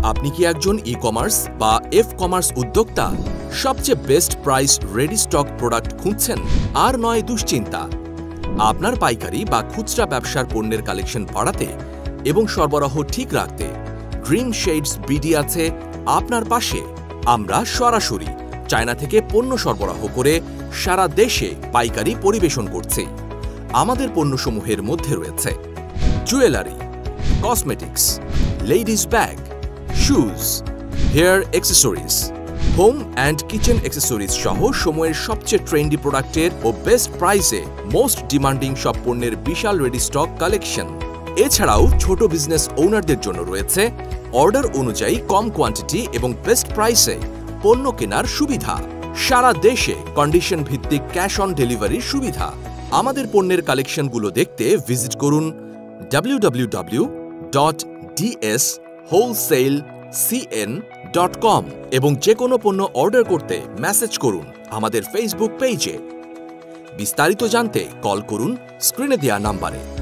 আপনি কি একজন ই-কমার্স বা এফ-কমার্স উদ্যোক্তা? সবচেয়ে best price ready stock product খুঁজছেন? আর নয় দুশ্চিন্তা। আপনার পাইকারি বা খুচরা ব্যবসার পণ্যের কালেকশন বাড়াতে এবং সরবরাহ ঠিক রাখতে ড্রিম শেডস বিডি আছে আপনার পাশে। আমরা সরাসরি চায়না থেকে পণ্য সরবরাহ করে সারা দেশে পাইকারি পরিবেশন করছি। আমাদের পণ্যসমূহের মধ্যে রয়েছে jewellery, cosmetics, ladies bag, shoes, hair accessories, home and kitchen accessories সহ সময়ের সবচেয়ে ট্রেন্ডি প্রোডাক্টের ও বেস্ট প্রাইসে মোস্ট ডিমান্ডিং সব পণ্যের বিশাল রেডি স্টক কালেকশন। এছাড়াও ছোট বিজনেস ওনারদের জন্য রয়েছে অর্ডার অনুযায়ী কম কোয়ান্টিটি এবং বেস্ট প্রাইসে পণ্য কেনার সুবিধা। সারা দেশে কন্ডিশন ভিত্তিক ক্যাশ অন ডেলিভারির সুবিধা। আমাদের পণ্যের কালেকশনগুলো দেখতে ভিজিট করুন www.dswholesalecn.com এবং যে কোনো পণ্য অর্ডার করতে মেসেজ করুন আমাদের ফেসবুক পেজে। বিস্তারিত জানতে কল করুন স্ক্রিনে দেওয়া নাম্বারে।